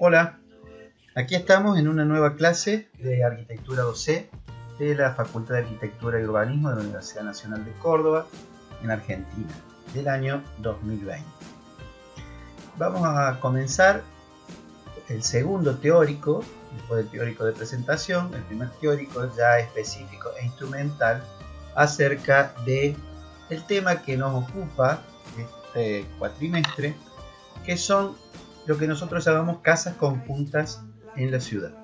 Hola, aquí estamos en una nueva clase de Arquitectura 2C de la Facultad de Arquitectura y Urbanismo de la Universidad Nacional de Córdoba, en Argentina, del año 2020. Vamos a comenzar el segundo teórico, después del teórico de presentación, el primer teórico ya específico e instrumental acerca del tema que nos ocupa este cuatrimestre, que son lo que nosotros llamamos casas conjuntas en la ciudad.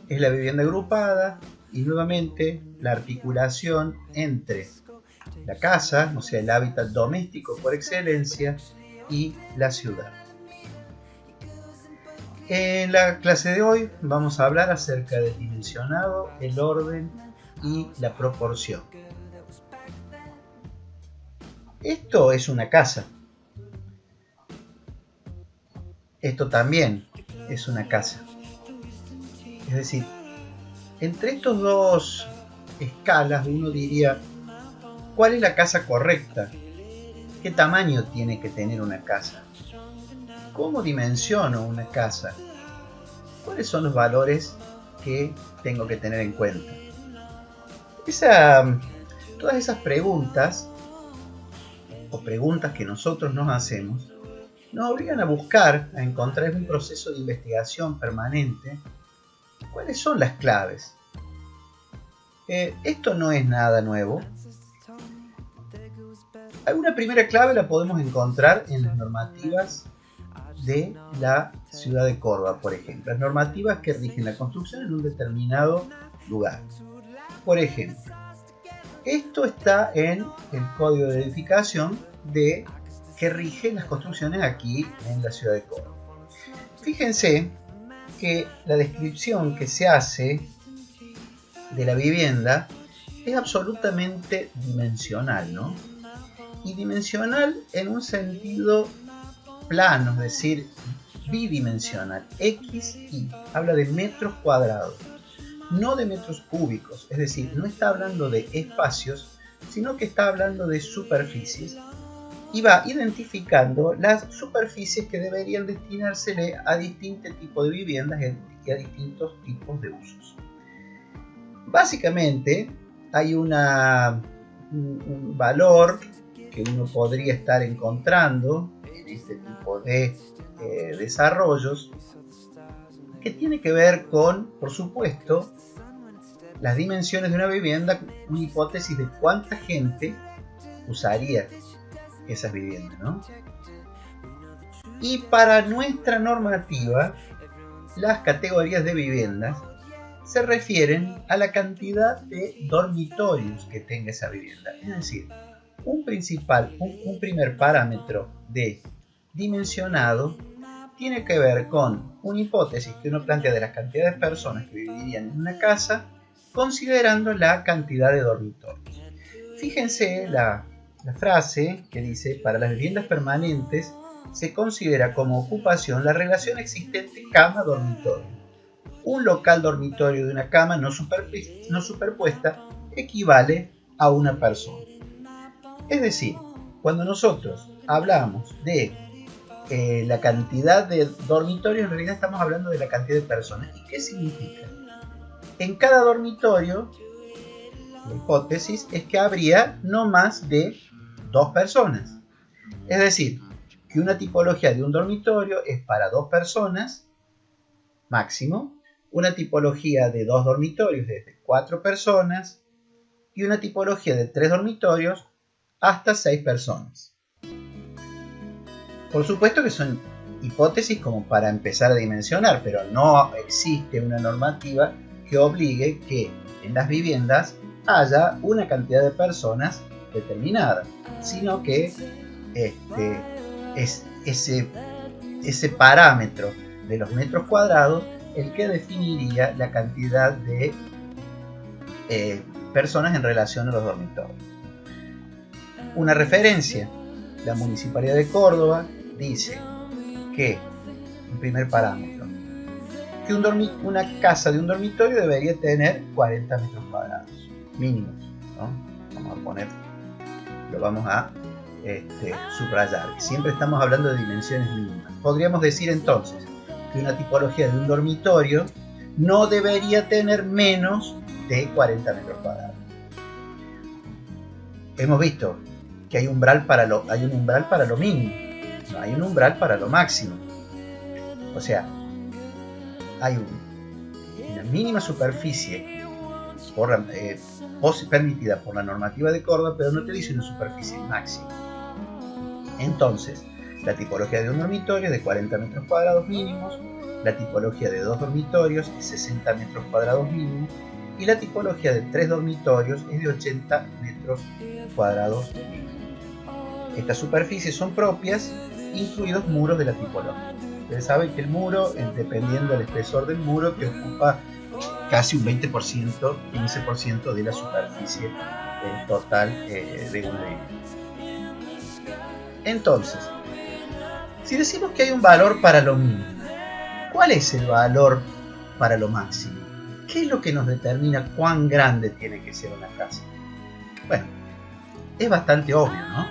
Es la vivienda agrupada y nuevamente la articulación entre la casa, o sea, el hábitat doméstico por excelencia, y la ciudad. En la clase de hoy vamos a hablar acerca del dimensionado, el orden y la proporción. Esto es una casa. Esto también es una casa. Es decir, entre estos dos escalas uno diría, ¿cuál es la casa correcta? ¿Qué tamaño tiene que tener una casa? ¿Cómo dimensiono una casa? ¿Cuáles son los valores que tengo que tener en cuenta? Todas esas preguntas, o preguntas que nosotros nos hacemos, nos obligan a buscar, a encontrar en un proceso de investigación permanente cuáles son las claves. Esto no es nada nuevo. Alguna primera clave la podemos encontrar en las normativas de la ciudad de Córdoba, por ejemplo. Las normativas que rigen la construcción en un determinado lugar. Por ejemplo, esto está en el código de edificación que rige las construcciones aquí en la ciudad de Córdoba. Fíjense que la descripción que se hace de la vivienda es absolutamente dimensional, ¿no? Y dimensional en un sentido plano, es decir, bidimensional. XY habla de metros cuadrados, no de metros cúbicos, es decir, no está hablando de espacios, sino que está hablando de superficies. Y va identificando las superficies que deberían destinársele a distintos tipos de viviendas y a distintos tipos de usos. Básicamente hay un valor que uno podría estar encontrando en este tipo de desarrollos, que tiene que ver con, por supuesto, las dimensiones de una vivienda, una hipótesis de cuánta gente usaría esas viviendas, ¿no? Y para nuestra normativa, las categorías de viviendas se refieren a la cantidad de dormitorios que tenga esa vivienda. Es decir, un primer parámetro de dimensionado tiene que ver con una hipótesis que uno plantea de la cantidad de personas que vivirían en una casa, considerando la cantidad de dormitorios. Fíjense la frase que dice: para las viviendas permanentes se considera como ocupación la relación existente cama-dormitorio. Un local dormitorio de una cama no superpuesta equivale a una persona. Es decir, cuando nosotros hablamos de la cantidad de dormitorios, en realidad estamos hablando de la cantidad de personas. ¿Y qué significa? En cada dormitorio, la hipótesis es que habría no más de 2 personas. Es decir, que una tipología de un dormitorio es para 2 personas máximo, una tipología de 2 dormitorios es de 4 personas y una tipología de 3 dormitorios hasta 6 personas. Por supuesto que son hipótesis como para empezar a dimensionar, pero no existe una normativa que obligue que en las viviendas haya una cantidad de personas determinada, sino que es ese parámetro de los metros cuadrados el que definiría la cantidad de personas en relación a los dormitorios. Una referencia: la Municipalidad de Córdoba dice que, en primer parámetro, que una casa de un dormitorio debería tener 40 metros cuadrados mínimos, ¿no? Lo vamos a subrayar. Siempre estamos hablando de dimensiones mínimas. Podríamos decir entonces que una tipología de un dormitorio no debería tener menos de 40 metros cuadrados. Hemos visto que hay un umbral para lo mínimo, no hay un umbral para lo máximo. O sea, hay una mínima superficie permitida por la normativa de Córdoba, pero no te dice una superficie máxima. Entonces, la tipología de un dormitorio es de 40 metros cuadrados mínimos, la tipología de 2 dormitorios es 60 metros cuadrados mínimos y la tipología de 3 dormitorios es de 80 metros cuadrados mínimos. Estas superficies son propias, incluidos muros de la tipología. Ustedes saben que el muro, dependiendo del espesor del muro, que ocupa casi un 20%, 15% de la superficie total de una vivienda. Entonces, si decimos que hay un valor para lo mínimo, ¿cuál es el valor para lo máximo? ¿Qué es lo que nos determina cuán grande tiene que ser una casa? Bueno, es bastante obvio, ¿no?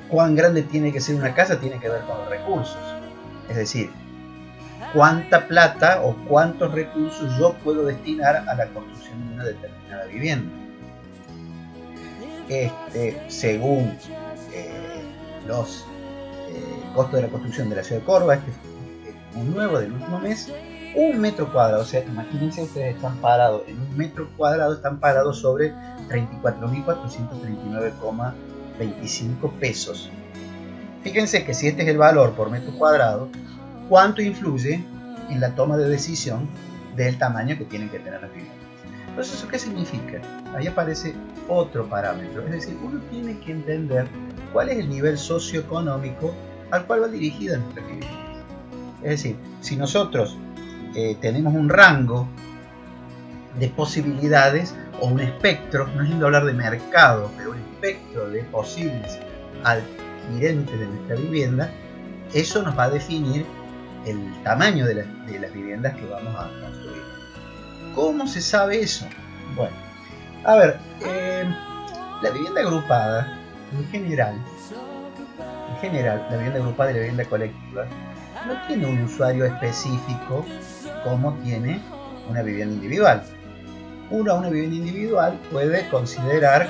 Cuán grande tiene que ser una casa tiene que ver con los recursos. Es decir, cuánta plata o cuántos recursos yo puedo destinar a la construcción de una determinada vivienda. Según los costos de la construcción de la ciudad de Córdoba, este es muy nuevo del último mes, un metro cuadrado, o sea, imagínense ustedes están parados en un metro cuadrado, están parados sobre 34.439,25 pesos. Fíjense que si este es el valor por metro cuadrado, ¿cuánto influye en la toma de decisión del tamaño que tienen que tener las viviendas? Entonces, ¿eso qué significa? Ahí aparece otro parámetro, es decir, uno tiene que entender cuál es el nivel socioeconómico al cual va dirigida nuestra vivienda. Es decir, si nosotros tenemos un rango de posibilidades o un espectro, no es lindo hablar de mercado, pero un espectro de posibles adquirentes de nuestra vivienda, eso nos va a definir el tamaño de las viviendas que vamos a construir. ¿Cómo se sabe eso? Bueno, a ver, la vivienda agrupada, en general, la vivienda agrupada y la vivienda colectiva no tiene un usuario específico como tiene una vivienda individual. Uno a una vivienda individual puede considerar,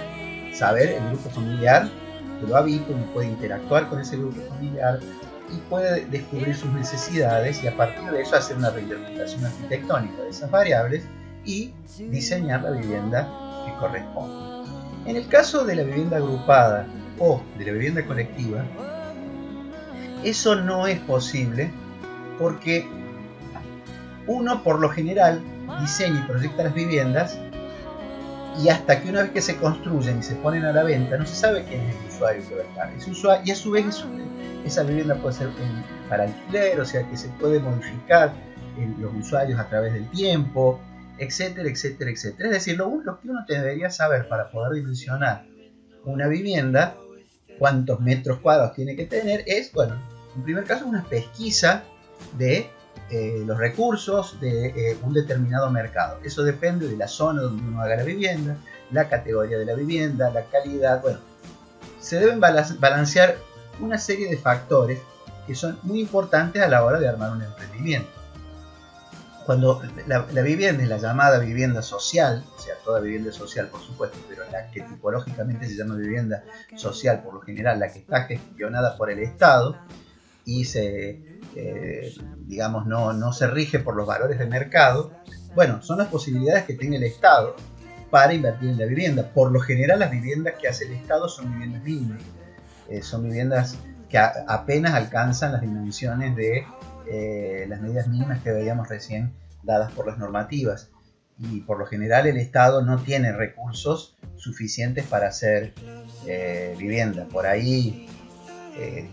saber el grupo familiar que lo habita, uno puede interactuar con ese grupo familiar y puede descubrir sus necesidades y a partir de eso hacer una reinterpretación arquitectónica de esas variables y diseñar la vivienda que corresponde. En el caso de la vivienda agrupada o de la vivienda colectiva, eso no es posible porque uno por lo general diseña y proyecta las viviendas y hasta que una vez que se construyen y se ponen a la venta no se sabe quién es el usuario que va a estar. Ese usuario, y a su vez esa vivienda puede ser para alquiler, o sea que se puede modificar los usuarios a través del tiempo, etcétera, etcétera, etcétera. Es decir, lo que uno debería saber para poder dimensionar una vivienda, cuántos metros cuadrados tiene que tener, es, bueno, en primer caso una pesquisa de los recursos de un determinado mercado. Eso depende de la zona donde uno haga la vivienda, la categoría de la vivienda, la calidad. Bueno, se deben balancear una serie de factores que son muy importantes a la hora de armar un emprendimiento. Cuando la vivienda es la llamada vivienda social, o sea, toda vivienda social por supuesto, pero la que tipológicamente se llama vivienda social, por lo general la que está gestionada por el Estado y digamos, no se rige por los valores de mercado, bueno, son las posibilidades que tiene el Estado para invertir en la vivienda. Por lo general las viviendas que hace el Estado son viviendas mínimas, son viviendas que apenas alcanzan las dimensiones de las medidas mínimas que veíamos recién dadas por las normativas, y por lo general el Estado no tiene recursos suficientes para hacer vivienda. Por ahí,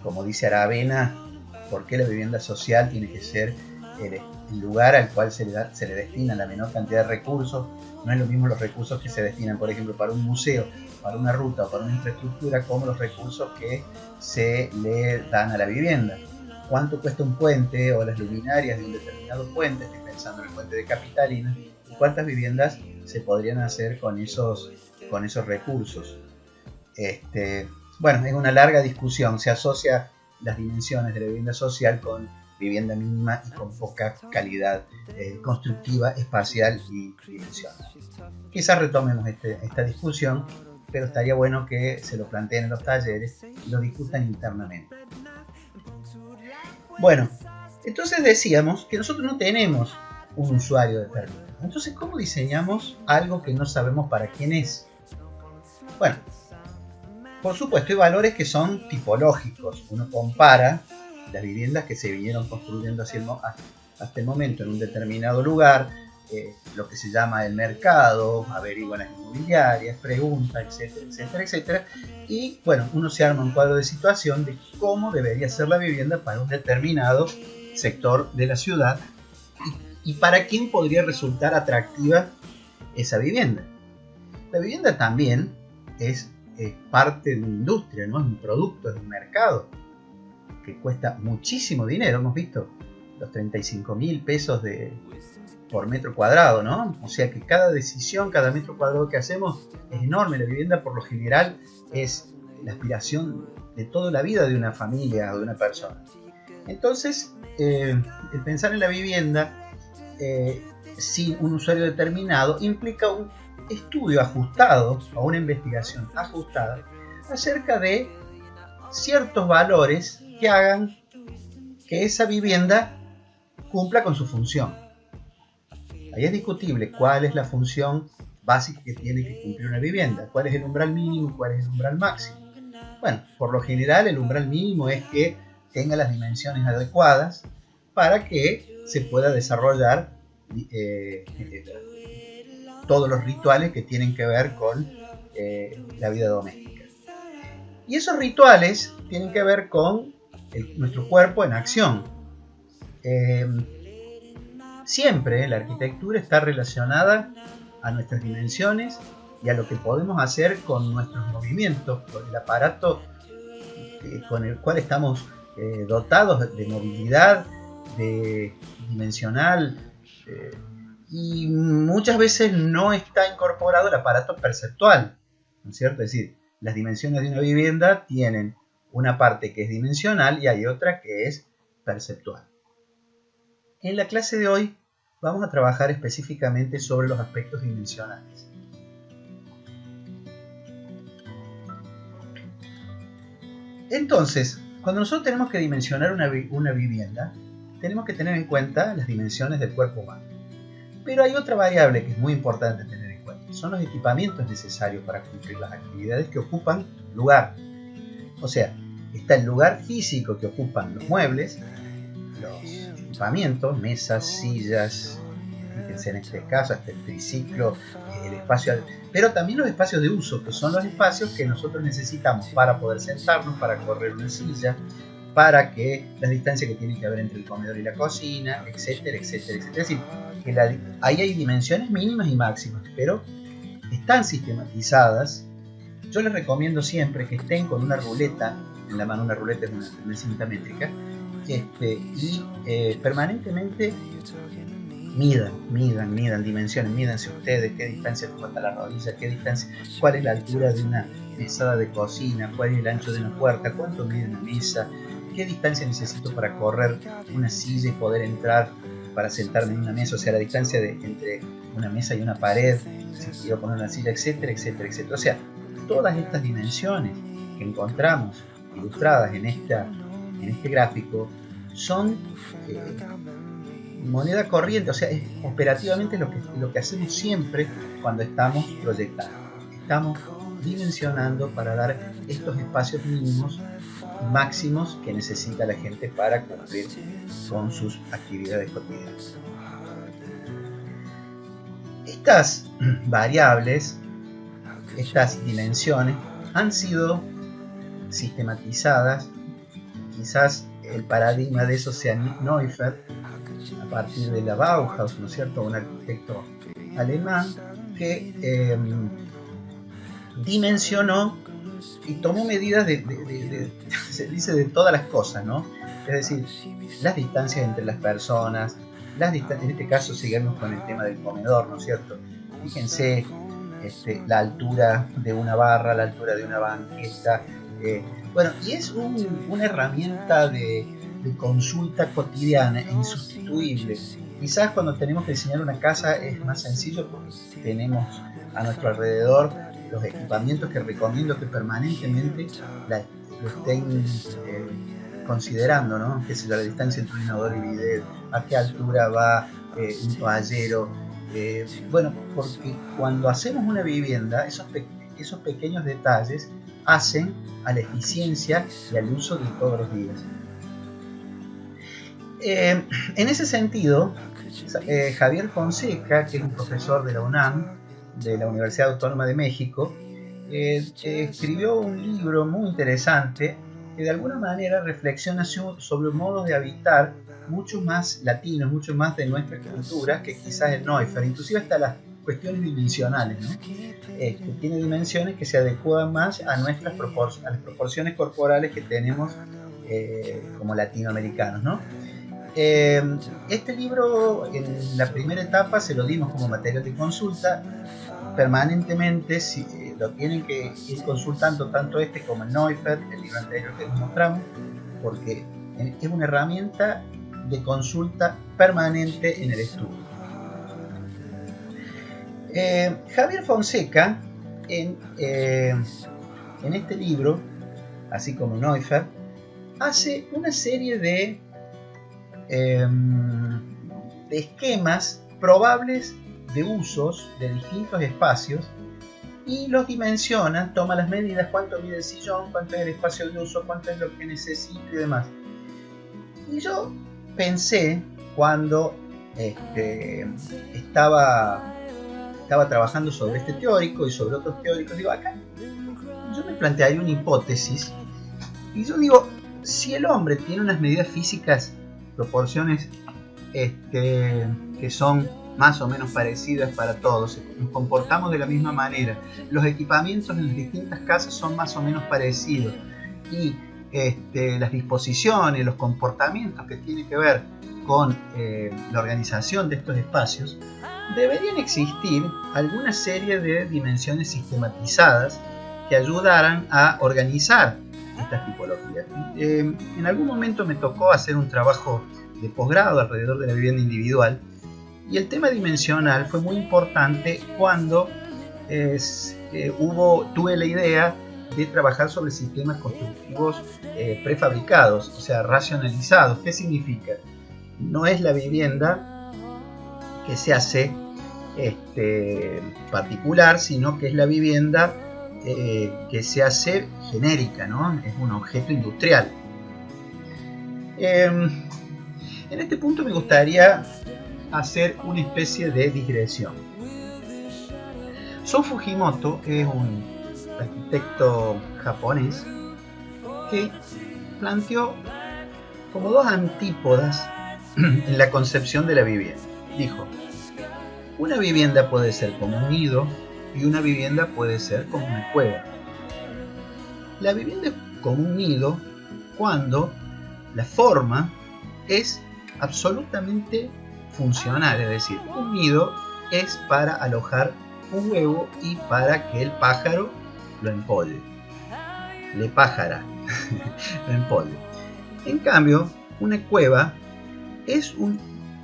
como dice Aravena, ¿por qué la vivienda social tiene que ser el lugar al cual se le destina la menor cantidad de recursos? No es lo mismo los recursos que se destinan, por ejemplo, para un museo, para una ruta o para una infraestructura, como los recursos que se le dan a la vivienda. ¿Cuánto cuesta un puente o las luminarias de un determinado puente? Estoy pensando en el puente de Capitalina. ¿Cuántas viviendas se podrían hacer con esos recursos? Bueno, es una larga discusión. Se asocia las dimensiones de la vivienda social con vivienda mínima y con poca calidad constructiva, espacial y dimensional. Quizás retomemos esta discusión, pero estaría bueno que se lo planteen en los talleres y lo discutan internamente. Bueno, entonces decíamos que nosotros no tenemos un usuario determinado. Entonces, ¿cómo diseñamos algo que no sabemos para quién es? Bueno, por supuesto hay valores que son tipológicos. Uno compara las viviendas que se vinieron construyendo hasta el momento en un determinado lugar, lo que se llama el mercado, averigua las inmobiliarias, pregunta, etcétera, etcétera, etcétera. Y bueno, uno se arma un cuadro de situación de cómo debería ser la vivienda para un determinado sector de la ciudad y para quién podría resultar atractiva esa vivienda. La vivienda también es parte de una industria, ¿no? Es un producto, es un mercado que cuesta muchísimo dinero. Hemos visto los 35.000 pesos por metro cuadrado, ¿no? O sea que cada decisión, cada metro cuadrado que hacemos es enorme. La vivienda por lo general es la aspiración de toda la vida de una familia o de una persona. Entonces, el pensar en la vivienda sin un usuario determinado implica un estudio ajustado o una investigación ajustada acerca de ciertos valores que hagan que esa vivienda cumpla con su función. Ahí es discutible cuál es la función básica que tiene que cumplir una vivienda, cuál es el umbral mínimo y cuál es el umbral máximo. Bueno, por lo general el umbral mínimo es que tenga las dimensiones adecuadas para que se pueda desarrollar todos los rituales que tienen que ver con la vida doméstica. Y esos rituales tienen que ver con nuestro cuerpo en acción. Siempre la arquitectura está relacionada a nuestras dimensiones y a lo que podemos hacer con nuestros movimientos, con el aparato con el cual estamos dotados de movilidad, de dimensional, y muchas veces no está incorporado el aparato perceptual, ¿no es cierto? Es decir, las dimensiones de una vivienda tienen una parte que es dimensional y hay otra que es perceptual. En la clase de hoy vamos a trabajar específicamente sobre los aspectos dimensionales. Entonces, cuando nosotros tenemos que dimensionar una vivienda, tenemos que tener en cuenta las dimensiones del cuerpo humano. Pero hay otra variable que es muy importante tener en cuenta. Son los equipamientos necesarios para cumplir las actividades que ocupan lugar. O sea, está el lugar físico que ocupan los muebles, los equipamientos, mesas, sillas, fíjense en este caso, hasta el triciclo, el espacio, pero también los espacios de uso, que son los espacios que nosotros necesitamos para poder sentarnos, para correr una silla, para que las distancias que tiene que haber entre el comedor y la cocina, etcétera, etcétera, etcétera. Es decir, que ahí hay dimensiones mínimas y máximas, pero están sistematizadas. Yo les recomiendo siempre que estén con una ruleta en la mano. Una ruleta es una cinta métrica, y permanentemente midan dimensiones, mídanse ustedes qué distancia hasta la rodilla, qué distancia, cuál es la altura de una mesada de cocina, cuál es el ancho de una puerta, cuánto mide una mesa, qué distancia necesito para correr una silla y poder entrar para sentarme en una mesa, o sea, la distancia entre una mesa y una pared, si quiero poner una silla, etcétera, etcétera, etcétera. O sea, todas estas dimensiones que encontramos ilustradas en este gráfico son moneda corriente, o sea, es operativamente lo que hacemos siempre cuando estamos proyectando. Estamos dimensionando para dar estos espacios mínimos y máximos que necesita la gente para cumplir con sus actividades cotidianas. Estas variables, estas dimensiones han sido sistematizadas. Quizás el paradigma de eso sea Neufeld, a partir de la Bauhaus, ¿no es cierto?, un arquitecto alemán que dimensionó y tomó medidas se dice, de todas las cosas, ¿no? Es decir, las distancias entre las personas, en este caso seguimos con el tema del comedor, ¿no es cierto? Fíjense la altura de una barra, la altura de una banqueta, bueno, y es una herramienta de de consulta cotidiana e insustituible. Quizás cuando tenemos que diseñar una casa es más sencillo porque tenemos a nuestro alrededor los equipamientos que recomiendo que permanentemente lo estén considerando, ¿no? Qué sé yo, la distancia entre un inodoro y bidet, a qué altura va un toallero. Bueno, porque cuando hacemos una vivienda, esos pequeños detalles hacen a la eficiencia y al uso de todos los días. En ese sentido, Javier Fonseca, que es un profesor de la UNAM, de la Universidad Autónoma de México, escribió un libro muy interesante que de alguna manera reflexiona sobre modos de habitar mucho más latinos, mucho más de nuestra cultura que quizás el Neufert, inclusive hasta las cuestiones dimensionales, ¿no? Tiene dimensiones que se adecuan más a las proporciones corporales que tenemos como latinoamericanos, ¿no? Este libro en la primera etapa se lo dimos como material de consulta. Permanentemente lo tienen que ir consultando tanto este como el Neufert, el libro anterior que les mostramos, porque es una herramienta de consulta permanente en el estudio. Javier Fonseca en este libro, así como Neufert, hace una serie de esquemas probables de usos de distintos espacios y los dimensiona, toma las medidas, cuánto mide el sillón, cuánto es el espacio de uso, cuánto es lo que necesito y demás. Y yo pensé cuando estaba trabajando sobre este teórico y sobre otros teóricos, digo, acá yo me planteé una hipótesis y yo digo, si el hombre tiene unas medidas físicas, proporciones que son más o menos parecidas para todos, nos comportamos de la misma manera, los equipamientos en las distintas casas son más o menos parecidos y las disposiciones, los comportamientos que tienen que ver con la organización de estos espacios, deberían existir alguna serie de dimensiones sistematizadas que ayudaran a organizar estas tipologías. En algún momento me tocó hacer un trabajo de posgrado alrededor de la vivienda individual y el tema dimensional fue muy importante cuando tuve la idea de trabajar sobre sistemas constructivos prefabricados, o sea, racionalizados. ¿Qué significa? No es la vivienda que se hace particular, sino que es la vivienda que se hace genérica, ¿no? Es un objeto industrial. En este punto me gustaría hacer una especie de digresión. Son Fujimoto es un arquitecto japonés que planteó como dos antípodas en la concepción de la vivienda. Dijo, una vivienda puede ser como un nido y una vivienda puede ser como una cueva. La vivienda es como un nido cuando la forma es absolutamente funcional, es decir, un nido es para alojar un huevo y para que el pájaro lo empolle, le pájara, lo empolle. En cambio, una cueva es un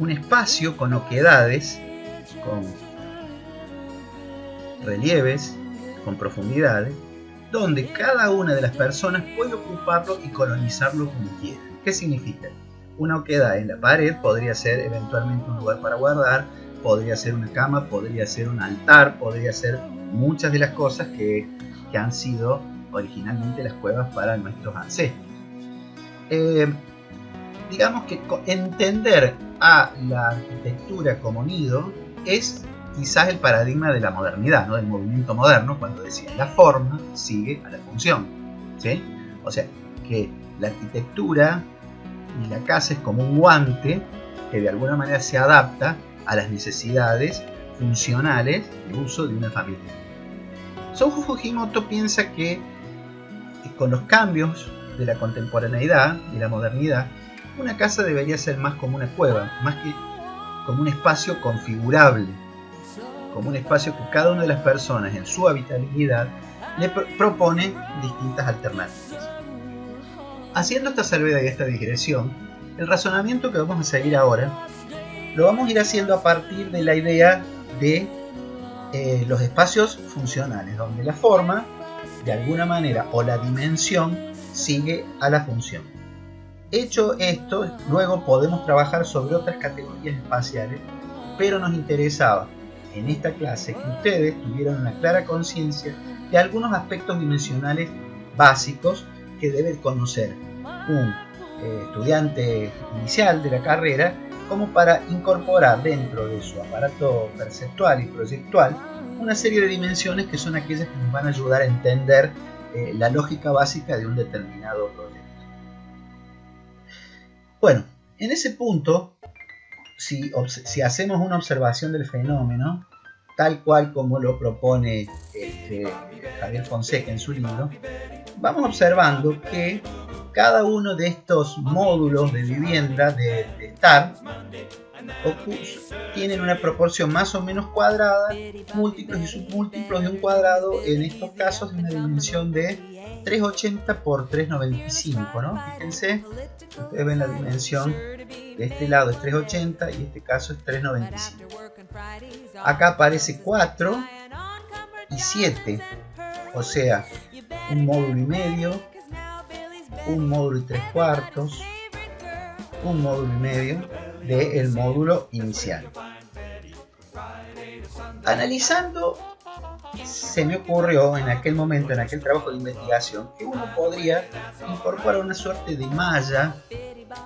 espacio con oquedades, con relieves, con profundidades, donde cada una de las personas puede ocuparlo y colonizarlo como quiera. ¿Qué significa? Una oquedad en la pared podría ser eventualmente un lugar para guardar, podría ser una cama, podría ser un altar, podría ser muchas de las cosas que han sido originalmente las cuevas para nuestros ancestros. Digamos que entender a la arquitectura como nido es quizás el paradigma de la modernidad, ¿no? Del movimiento moderno, cuando decía la forma sigue a la función, ¿sí? O sea, que la arquitectura y la casa es como un guante que de alguna manera se adapta a las necesidades funcionales de uso de una familia. Soufu Fujimoto piensa que con los cambios de la contemporaneidad y la modernidad, una casa debería ser más como una cueva, más que como un espacio configurable, como un espacio que cada una de las personas en su habitabilidad le propone distintas alternativas. Haciendo esta salvedad y esta digresión, El razonamiento que vamos a seguir ahora lo vamos a ir haciendo a partir de la idea de los espacios funcionales, donde la forma, de alguna manera, o la dimensión, sigue a la función. Hecho esto, luego podemos trabajar sobre otras categorías espaciales, pero nos interesaba en esta clase que ustedes tuvieran una clara conciencia de algunos aspectos dimensionales básicos que debe conocer un estudiante inicial de la carrera, como para incorporar dentro de su aparato perceptual y proyectual una serie de dimensiones que son aquellas que nos van a ayudar a entender la lógica básica de un determinado proyecto. Bueno, en ese punto, si hacemos una observación del fenómeno, tal cual como lo propone Javier Fonseca en su libro, vamos observando que cada uno de estos módulos de vivienda de estar tienen una proporción más o menos cuadrada, múltiplos y submúltiplos de un cuadrado, en estos casos de una dimensión de 380 por 395, ¿no? Fíjense, ustedes ven la dimensión de este lado es 380 y este caso es 395. Acá aparece 4 y 7, o sea, un módulo y medio, un módulo y 3/4, un módulo y medio del módulo inicial. Analizando, se me ocurrió en aquel momento, en aquel trabajo de investigación, que uno podría incorporar una suerte de malla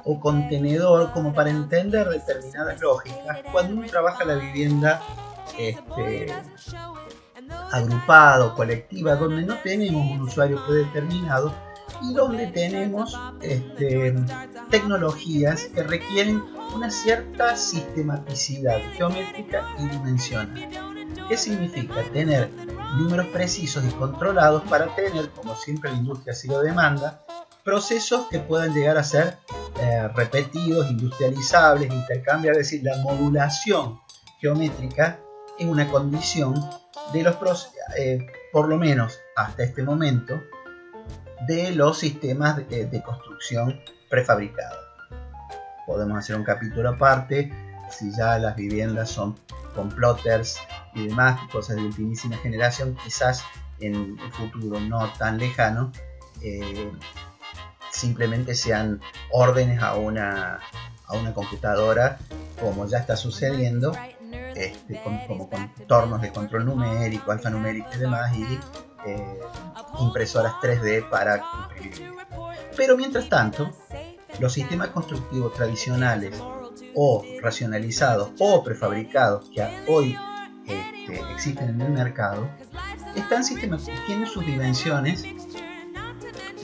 o contenedor como para entender determinadas lógicas cuando uno trabaja la vivienda agrupada o colectiva, donde no tenemos un usuario predeterminado y donde tenemos tecnologías que requieren una cierta sistematicidad geométrica y dimensional. ¿Qué significa? Tener números precisos y controlados para tener, como siempre la industria así lo demanda, procesos que puedan llegar a ser repetidos, industrializables, intercambiables. Es decir, la modulación geométrica es una condición de los por lo menos hasta este momento, de los sistemas de construcción prefabricados. Podemos hacer un capítulo aparte si ya las viviendas son con plotters y demás, cosas de ultimísima generación, quizás en el futuro no tan lejano simplemente sean órdenes a una computadora, como ya está sucediendo, como contornos de control numérico, alfanumérico y demás, y impresoras 3D para imprimir. Pero mientras tanto, los sistemas constructivos tradicionales o racionalizados o prefabricados que hoy existen en el mercado tienen sus dimensiones,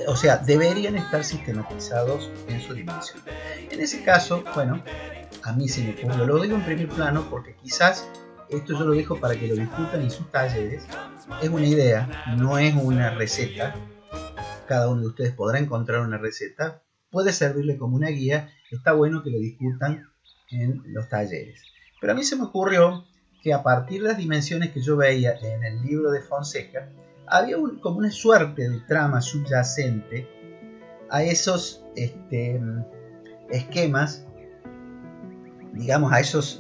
o sea, deberían estar sistematizados en su dimensión. En ese caso, bueno, a mí se me ocurrió, lo digo en primer plano porque quizás esto yo lo dejo para que lo discutan en sus talleres. Es una idea, no es una receta. Cada uno de ustedes podrá encontrar una receta, puede servirle como una guía, está bueno que lo discutan en los talleres. Pero a mí se me ocurrió que a partir de las dimensiones que yo veía en el libro de Fonseca, había como una suerte de trama subyacente a esos esquemas, digamos, a esas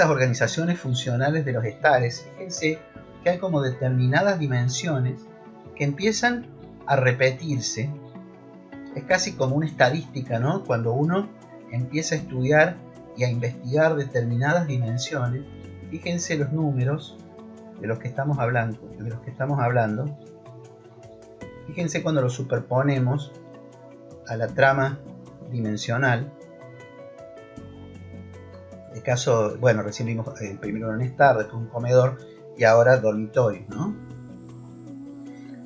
organizaciones funcionales de los estares. Fíjense que hay como determinadas dimensiones que empiezan a repetirse. Es casi como una estadística, ¿no? Cuando uno empieza a estudiar y a investigar determinadas dimensiones, fíjense los números de los que estamos hablando, fíjense cuando los superponemos a la trama dimensional. El caso, bueno, recién vimos primero un estar, después un comedor y ahora dormitorio, ¿no?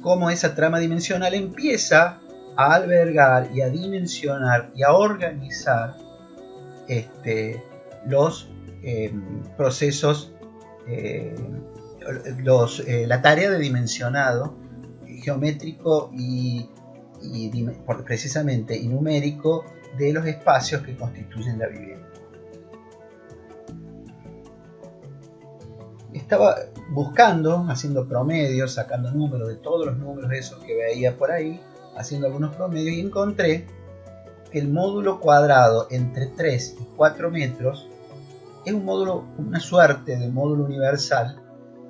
Cómo esa trama dimensional empieza a albergar y a dimensionar y a organizar los procesos, la tarea de dimensionado geométrico y precisamente y numérico de los espacios que constituyen la vivienda. Estaba buscando, haciendo promedios, sacando números de todos los números esos que veía por ahí, haciendo algunos promedios, y encontré que el módulo cuadrado entre 3 y 4 metros es un módulo, una suerte de módulo universal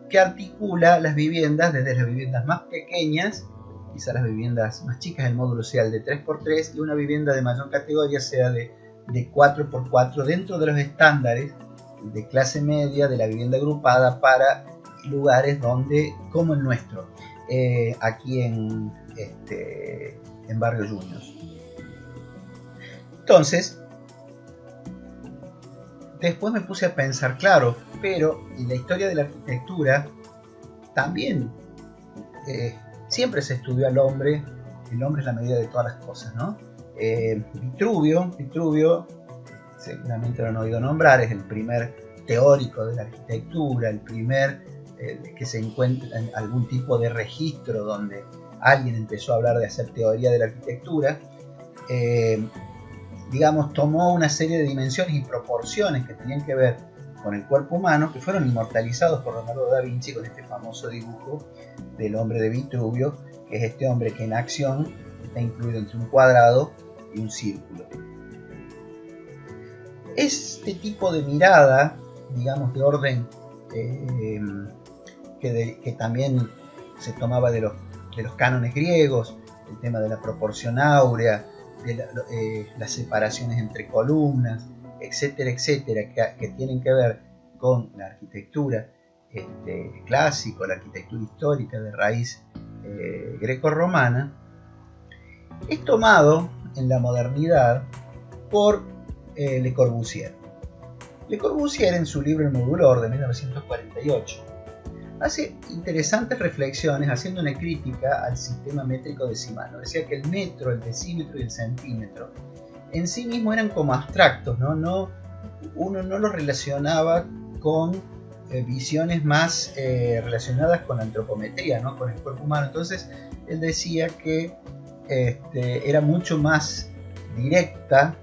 que articula las viviendas desde las viviendas más pequeñas, quizás las viviendas más chicas, el módulo sea el de 3x3, y una vivienda de mayor categoría sea de 4x4 dentro de los estándares de clase media de la vivienda agrupada para lugares donde, como el nuestro, aquí en Barrio Juniors. Entonces, después me puse a pensar, claro, pero en la historia de la arquitectura también siempre se estudió al hombre. El hombre es la medida de todas las cosas, ¿no? Vitruvio, seguramente lo han oído nombrar, es el primer teórico de la arquitectura, el primer que se encuentra en algún tipo de registro donde alguien empezó a hablar de hacer teoría de la arquitectura. Digamos, tomó una serie de dimensiones y proporciones que tenían que ver con el cuerpo humano, que fueron inmortalizados por Leonardo da Vinci con este famoso dibujo del hombre de Vitruvio, que es este hombre que en acción está incluido entre un cuadrado y un círculo. Este tipo de mirada, digamos, de orden que también se tomaba de los cánones griegos, el tema de la proporción áurea, de las separaciones entre columnas, etcétera, etcétera, que tienen que ver con la arquitectura clásica, la arquitectura histórica de raíz grecorromana, es tomado en la modernidad por Le Corbusier. Le Corbusier, en su libro El Modulor de 1948, hace interesantes reflexiones haciendo una crítica al sistema métrico decimal. Decía que el metro, el decímetro y el centímetro en sí mismo eran como abstractos, ¿no? Uno no los relacionaba con visiones más relacionadas con la antropometría, ¿no? Con el cuerpo humano. Entonces él decía que era mucho más directo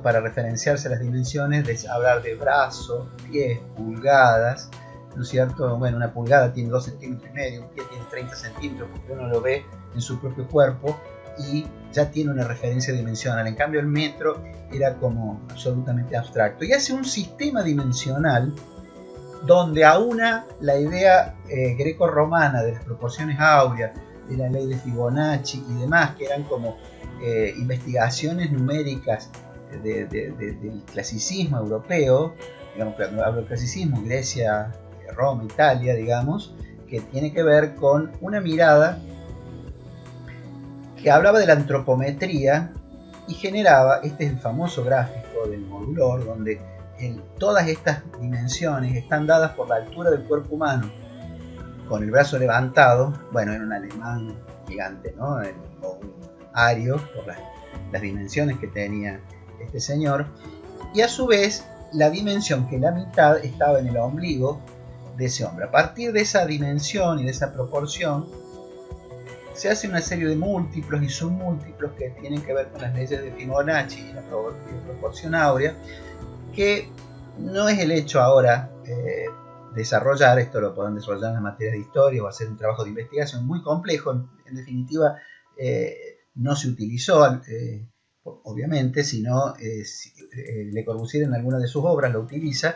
para referenciarse a las dimensiones, de hablar de brazos, pies, pulgadas, ¿no es cierto? Bueno, una pulgada tiene 2,5 centímetros, un pie tiene 30 centímetros, porque uno lo ve en su propio cuerpo y ya tiene una referencia dimensional. En cambio, el metro era como absolutamente abstracto. Y hace un sistema dimensional donde aúna la idea greco-romana de las proporciones áureas, de la ley de Fibonacci y demás, que eran como investigaciones numéricas del clasicismo europeo. Digamos, cuando hablo del clasicismo, Grecia, Roma, Italia, digamos, que tiene que ver con una mirada que hablaba de la antropometría y generaba, este es el famoso gráfico del modulor, donde todas estas dimensiones están dadas por la altura del cuerpo humano, con el brazo levantado. Bueno, era un alemán gigante, ¿no? O un ario, por las dimensiones que tenía este señor, y a su vez la dimensión que la mitad estaba en el ombligo de ese hombre. A partir de esa dimensión y de esa proporción se hace una serie de múltiplos y submúltiplos que tienen que ver con las leyes de Fibonacci y la proporción áurea, que no es el hecho ahora desarrollar. Esto lo podrán desarrollar en la materia de historia o hacer un trabajo de investigación muy complejo. En definitiva, no se utilizó, obviamente, sino Le Corbusier en alguna de sus obras lo utiliza,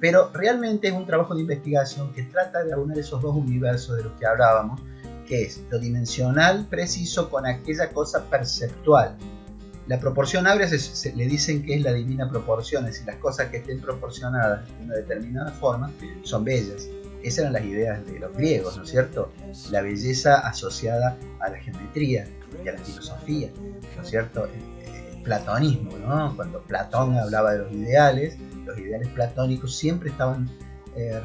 pero realmente es un trabajo de investigación que trata de aunar esos dos universos de los que hablábamos, que es lo dimensional preciso con aquella cosa perceptual. La proporción áurea le dicen que es la divina proporción, es decir, las cosas que estén proporcionadas de una determinada forma son bellas. Esas eran las ideas de los griegos, ¿no es cierto? La belleza asociada a la geometría y a la filosofía, ¿no es cierto? El platonismo, ¿no? Cuando Platón hablaba de los ideales platónicos siempre estaban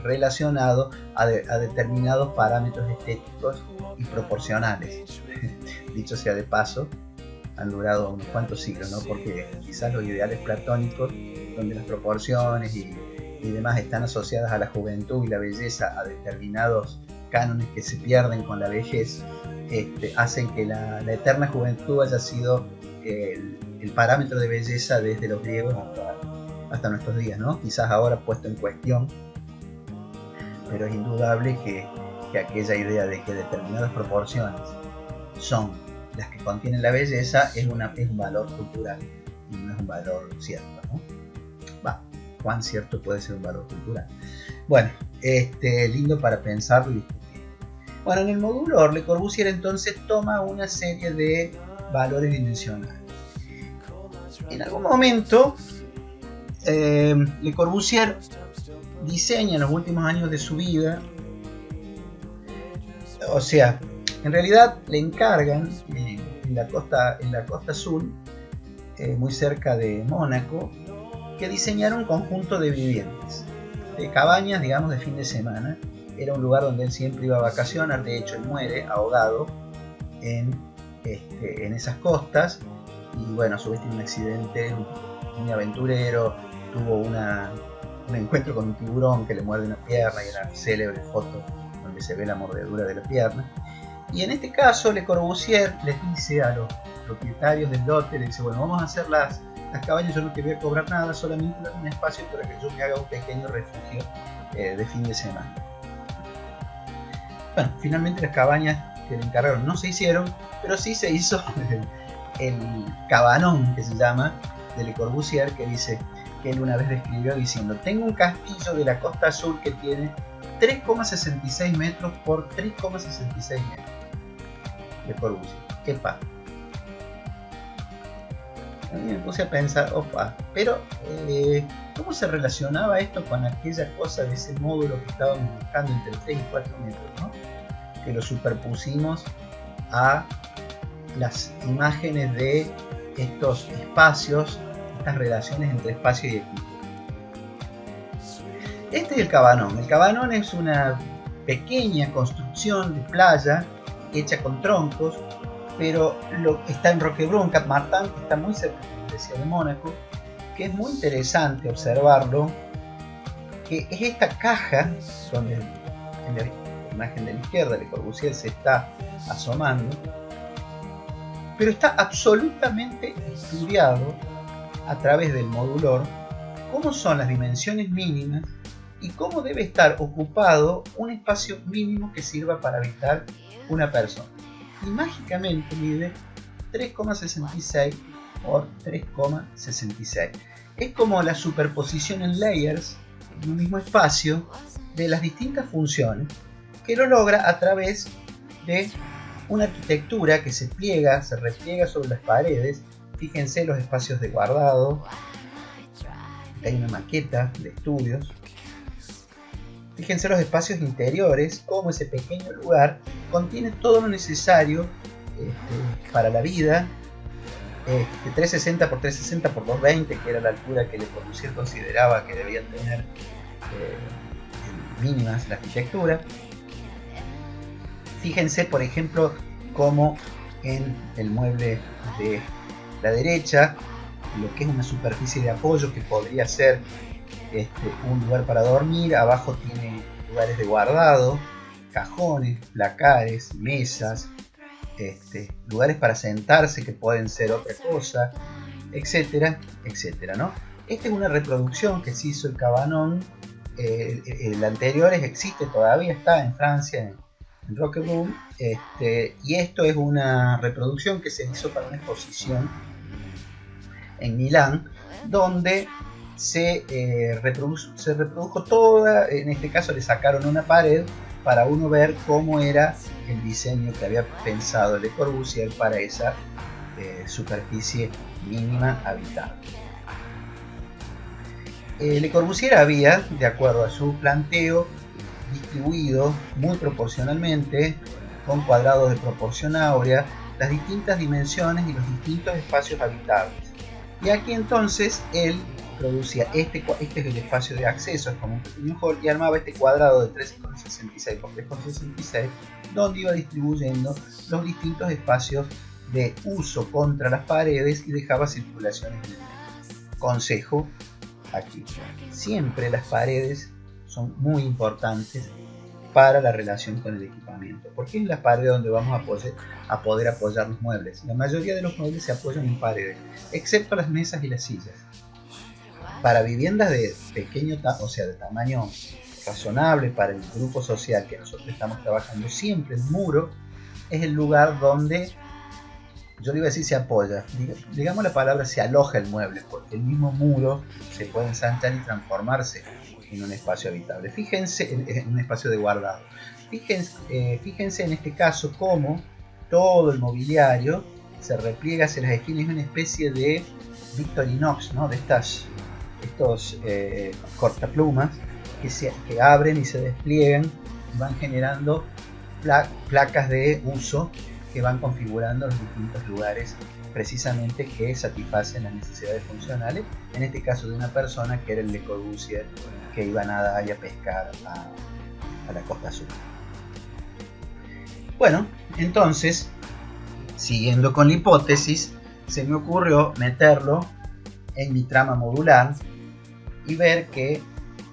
relacionados a determinados parámetros estéticos y proporcionales. Dicho sea de paso, han durado unos cuantos siglos, ¿no? Porque quizás los ideales platónicos, donde las proporciones y demás están asociadas a la juventud y la belleza, a determinados cánones que se pierden con la vejez, hacen que la eterna juventud haya sido el parámetro de belleza desde los griegos hasta nuestros días, ¿no? Quizás ahora puesto en cuestión, pero es indudable que aquella idea de que determinadas proporciones son las que contienen la belleza es un valor cultural y no es un valor cierto, ¿no? ¿Cuán cierto puede ser un valor cultural? Bueno, lindo para pensarlo y discutir. Bueno, en el módulo Le Corbusier entonces toma una serie de valores dimensionales. En algún momento Le Corbusier diseña en los últimos años de su vida, o sea, en realidad le encargan en la costa azul, muy cerca de Mónaco, que diseñara un conjunto de viviendas, de cabañas, digamos, de fin de semana. Era un lugar donde él siempre iba a vacacionar. De hecho, él muere ahogado en esas costas. Y bueno, a su vez tiene un accidente, muy aventurero, tuvo un encuentro con un tiburón que le muerde una pierna y una célebre foto donde se ve la mordedura de la pierna. Y en este caso Le Corbusier les dice a los propietarios del lote, le dice, bueno, vamos a hacer las cabañas, yo no te voy a cobrar nada, solamente un espacio para que yo me haga un pequeño refugio de fin de semana. Bueno, finalmente las cabañas que le encargaron no se hicieron, pero sí se hizo el cabanón, que se llama, de Le Corbusier, que dice que él una vez describió diciendo: tengo un castillo de la Costa Azul que tiene 3,66 metros por 3,66 metros. Le Corbusier, qué pa. A mí me puse a pensar, opa, pero ¿cómo se relacionaba esto con aquella cosa de ese módulo que estábamos buscando entre 3 y 4 metros, ¿no? Que lo superpusimos a las imágenes de estos espacios, estas relaciones entre espacio y equipo. Este es el cabanón. El cabanón es una pequeña construcción de playa hecha con troncos, pero está en Roquebrune, Cap Martin, que está muy cerca de la iglesia de Mónaco, que es muy interesante observarlo, que es esta caja donde en la imagen de la izquierda Le Corbusier se está asomando, pero está absolutamente estudiado a través del modulor cómo son las dimensiones mínimas y cómo debe estar ocupado un espacio mínimo que sirva para habitar una persona. Y mágicamente mide 3,66 por 3,66. Es como la superposición en layers en un mismo espacio de las distintas funciones, que lo logra a través de una arquitectura que se repliega sobre las paredes. Fíjense los espacios de guardado. Hay una maqueta de estudios. Fíjense los espacios interiores, cómo ese pequeño lugar contiene todo lo necesario para la vida. 360 por 360 por 220, que era la altura que Le Corbusier consideraba que debían tener mínimas la arquitectura. Fíjense, por ejemplo, cómo en el mueble de la derecha, lo que es una superficie de apoyo que podría ser un lugar para dormir, abajo tiene lugares de guardado, cajones, placares, mesas, lugares para sentarse que pueden ser otra cosa, etcétera, etcétera, ¿no? Esta es una reproducción que se hizo el cabanón. El anterior existe todavía, está en Francia, en Roquebrune, y esto es una reproducción que se hizo para una exposición en Milán, donde se reprodujo toda. En este caso le sacaron una pared para uno ver cómo era el diseño que había pensado Le Corbusier para esa superficie mínima habitable. Le Corbusier había, de acuerdo a su planteo, distribuido muy proporcionalmente, con cuadrados de proporción áurea, las distintas dimensiones y los distintos espacios habitables. Y aquí entonces él producía este es el espacio de acceso, es como un pequeño hall, y armaba este cuadrado de 13,66 por 3,66, donde iba distribuyendo los distintos espacios de uso contra las paredes y dejaba circulaciones en el medio. Consejo aquí: siempre las paredes son muy importantes para la relación con el equipamiento, porque es la pared donde vamos a poder apoyar los muebles. La mayoría de los muebles se apoyan en paredes, excepto las mesas y las sillas. Para viviendas de pequeño, o sea, de tamaño razonable para el grupo social que nosotros estamos trabajando, siempre el muro es el lugar donde yo le iba a decir se apoya, digamos la palabra se aloja el mueble, porque el mismo muro se puede ensanchar y transformarse en un espacio habitable. Fíjense, en un espacio de guardado. Fíjense en este caso cómo todo el mobiliario se repliega hacia las esquinas, es una especie de Victorinox, ¿no? De estos cortaplumas que abren y se despliegan y van generando placas de uso que van configurando los distintos lugares precisamente que satisfacen las necesidades funcionales, en este caso de una persona que era el Le Corbusier, que iba a nadar y a pescar a la costa sur. Bueno, entonces, siguiendo con la hipótesis, se me ocurrió meterlo en mi trama modular y ver que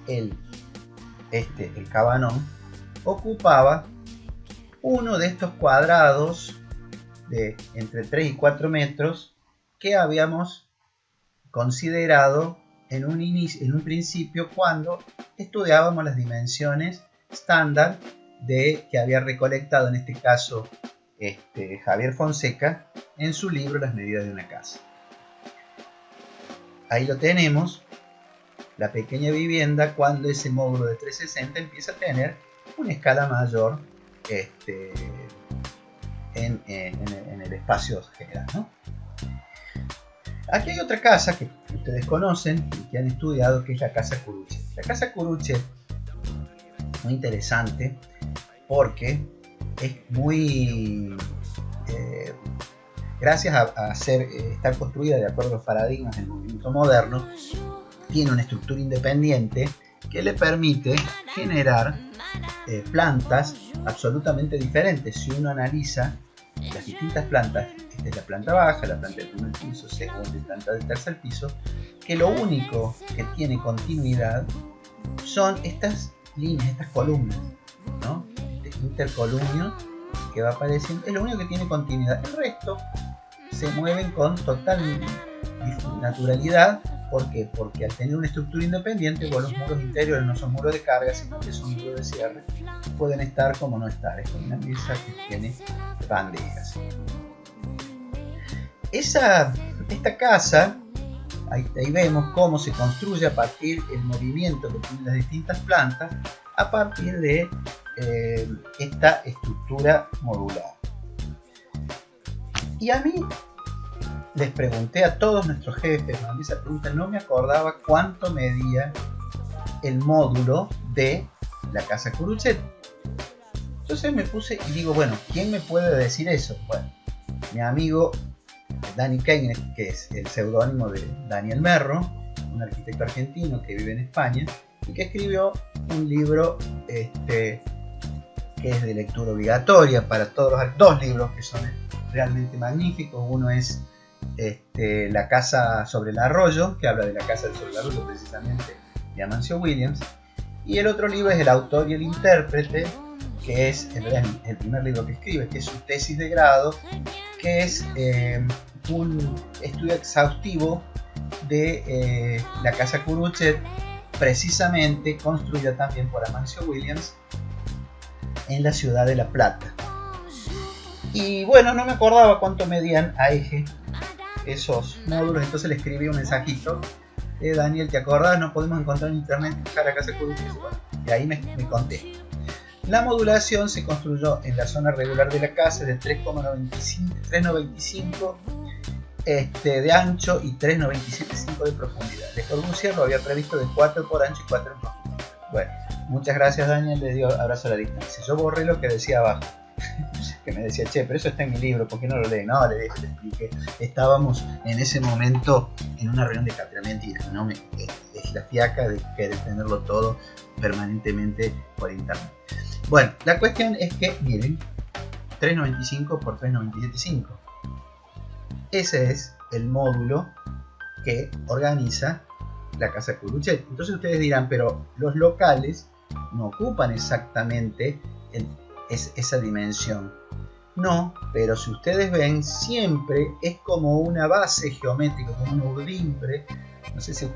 el cabanón ocupaba uno de estos cuadrados de entre 3 y 4 metros que habíamos considerado en un principio cuando estudiábamos las dimensiones estándar que había recolectado en este caso Javier Fonseca en su libro Las medidas de una casa. Ahí lo tenemos, la pequeña vivienda, cuando ese módulo de 360 empieza a tener una escala mayor en el espacio general, ¿no? Aquí hay otra casa que ustedes conocen y que han estudiado, que es la casa Curuchet. La casa Curuchet, muy interesante porque es muy... gracias a estar construida de acuerdo a los paradigmas del movimiento moderno, tiene una estructura independiente que le permite generar plantas absolutamente diferentes. Si uno analiza las distintas plantas, esta es la planta baja, la planta del primer piso, segunda y planta del tercer piso, que lo único que tiene continuidad son estas líneas, estas columnas, ¿no? Este intercolumnio que va apareciendo, es lo único que tiene continuidad. El resto se mueven con total naturalidad. ¿Por qué? Porque al tener una estructura independiente, los muros interiores no son muros de carga, sino que son muros de cierre. Pueden estar como no estar. Es una mesa que tiene bandejas. Esta casa, ahí vemos cómo se construye a partir del movimiento que tienen las distintas plantas, a partir de esta estructura modular. Y a mí les pregunté a todos nuestros jefes, mandé esa pregunta, no me acordaba cuánto medía el módulo de la casa Curuchet. Entonces me puse y digo, bueno, ¿quién me puede decir eso? Bueno, mi amigo Dani Keynes, que es el seudónimo de Daniel Merro, un arquitecto argentino que vive en España y que escribió un libro que es de lectura obligatoria para todos los dos libros que son realmente magníficos. Uno es La casa sobre el arroyo, que habla de la casa sobre el arroyo precisamente, de Amancio Williams, y el otro libro es El autor y el intérprete, que es el primer libro que escribe, que es su tesis de grado, que es un estudio exhaustivo de la casa Curuchet, precisamente construida también por Amancio Williams en la ciudad de La Plata. Y bueno, no me acordaba cuánto medían a eje esos módulos, entonces le escribí un mensajito: Daniel, ¿te acordás? No podemos encontrar en internet la casa Curuchet. Bueno, y ahí me conté. La modulación se construyó en la zona regular de la casa de 3,95 de ancho y 3,975 de profundidad. Le Corbusier lo había previsto de 4 por ancho y 4 en profundidad. Bueno, muchas gracias, Daniel, le dio abrazo a la distancia. Yo borré lo que decía abajo, que me decía, che, pero eso está en mi libro, ¿por qué no lo leen? No, le expliqué. Estábamos en ese momento en una reunión de cateamiento y no es la fiaca de querer tenerlo todo permanentemente por internet. Bueno, la cuestión es que, miren, 3,95 por 3,975. Ese es el módulo que organiza la casa Curuchet. Entonces ustedes dirán, pero los locales no ocupan exactamente esa dimensión. No, pero si ustedes ven, siempre es como una base geométrica, como un urdimbre. No sé si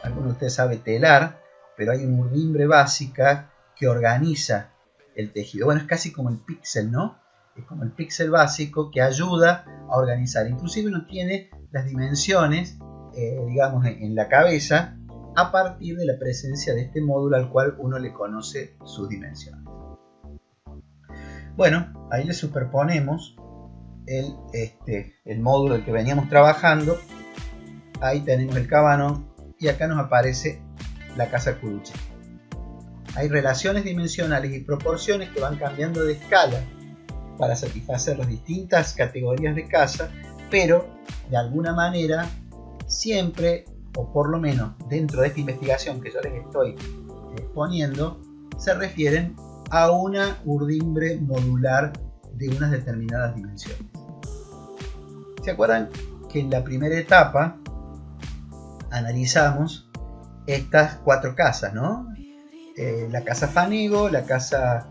alguno de ustedes sabe telar, pero hay una urdimbre básica que organiza el tejido. Bueno, es casi como el píxel, ¿no? es como el píxel básico que ayuda a organizar. Inclusive uno tiene las dimensiones, digamos, en la cabeza a partir de la presencia de este módulo al cual uno le conoce sus dimensiones. Bueno, ahí le superponemos el módulo del que veníamos trabajando. Ahí tenemos el cabanón y acá nos aparece la casa curuche. Hay relaciones dimensionales y proporciones que van cambiando de escala para satisfacer las distintas categorías de casa, pero de alguna manera siempre, o por lo menos dentro de esta investigación que yo les estoy exponiendo, se refieren a una urdimbre modular de unas determinadas dimensiones. ¿Se acuerdan que en la primera etapa analizamos estas 4 casas, ¿no? La casa Fanego, la casa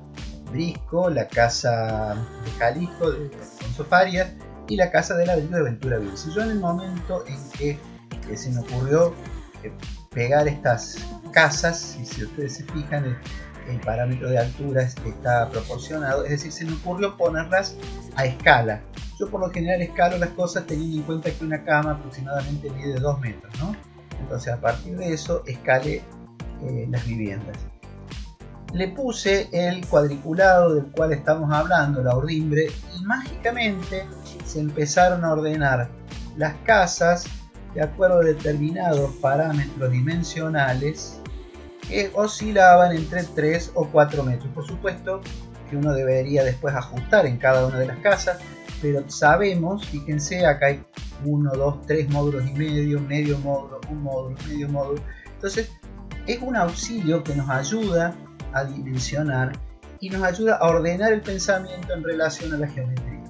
Brisco, la casa de Jalisco de Alfonso Farias y la casa de ladrillo de Ventura Vives. Y yo en el momento en que se me ocurrió pegar estas casas, si ustedes se fijan, el parámetro de altura está proporcionado, es decir, se me ocurrió ponerlas a escala. Yo por lo general escalo las cosas teniendo en cuenta que una cama aproximadamente mide 2 metros, ¿no? Entonces a partir de eso escalé las viviendas. Le puse el cuadriculado del cual estamos hablando, la urdimbre, y mágicamente se empezaron a ordenar las casas de acuerdo a determinados parámetros dimensionales que oscilaban entre 3 o 4 metros. Por supuesto que uno debería después ajustar en cada una de las casas, pero sabemos, fíjense, acá hay 1, 2, 3 módulos y medio módulo, un módulo, medio módulo. Entonces es un auxilio que nos ayuda a dimensionar y nos ayuda a ordenar el pensamiento en relación a la geometría.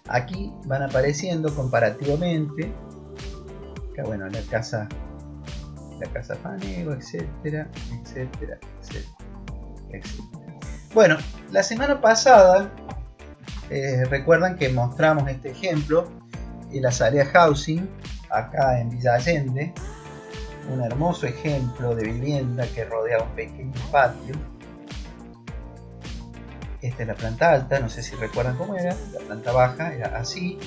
Aquí van apareciendo comparativamente, acá, bueno, la casa Fanego, etcétera, etcétera, etcétera, etcétera. Bueno, la semana pasada recuerdan que mostramos este ejemplo en la Azalea Housing acá en Villa Allende, un hermoso ejemplo de vivienda que rodea un pequeño patio. Esta es la planta alta, no sé si recuerdan cómo era. La planta baja era así,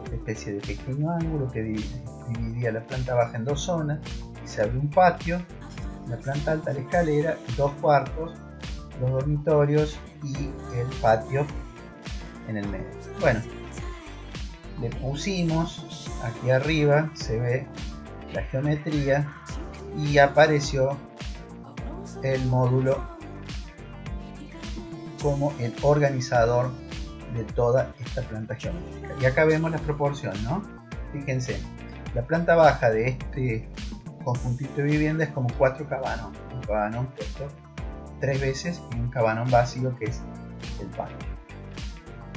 una especie de pequeño ángulo que dividía la planta baja en 2 zonas y se abre un patio. La planta alta, la escalera, 2 cuartos, 2 dormitorios y el patio en el medio. Bueno, le pusimos aquí arriba, se ve la geometría y apareció el módulo como el organizador de toda esta planta geométrica. Y acá vemos las proporciones, ¿no? Fíjense, la planta baja de este conjuntito de vivienda es como 4 cabanones, un cabanón puesto 3 veces y un cabanón vacío que es el patio.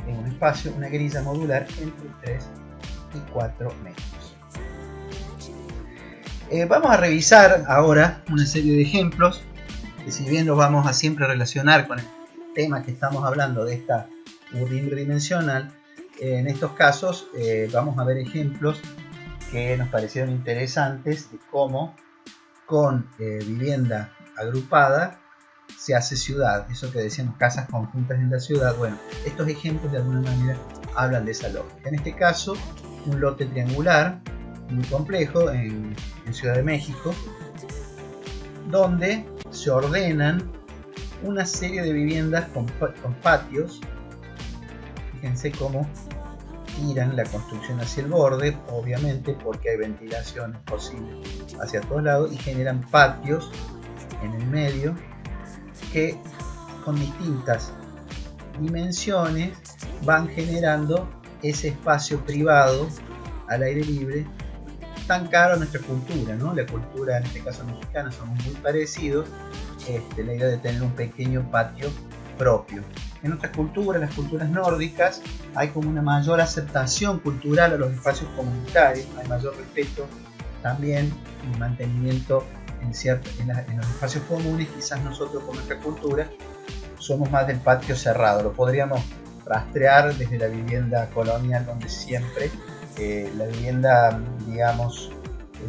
En un espacio, una grilla modular entre 3 y 4 metros. Vamos a revisar ahora una serie de ejemplos que, si bien los vamos a siempre relacionar con el tema que estamos hablando de esta urdimbre dimensional, en estos casos vamos a ver ejemplos que nos parecieron interesantes de cómo con vivienda agrupada se hace ciudad. Eso que decíamos, casas conjuntas en la ciudad. Bueno, estos ejemplos de alguna manera hablan de esa lógica. En este caso, un lote triangular muy complejo en Ciudad de México, donde se ordenan una serie de viviendas con patios. Fíjense cómo tiran la construcción hacia el borde, obviamente porque hay ventilación posible hacia todos lados, y generan patios en el medio que con distintas dimensiones van generando ese espacio privado al aire libre tan caro a nuestra cultura, ¿no? La cultura, en este caso mexicana, somos muy parecidos. La idea de tener un pequeño patio propio. En otras culturas, las culturas nórdicas, hay como una mayor aceptación cultural a los espacios comunitarios, hay mayor respeto también y mantenimiento en los espacios comunes. Quizás nosotros, con nuestra cultura, somos más del patio cerrado. Lo podríamos rastrear desde la vivienda colonial, donde siempre la vivienda, digamos,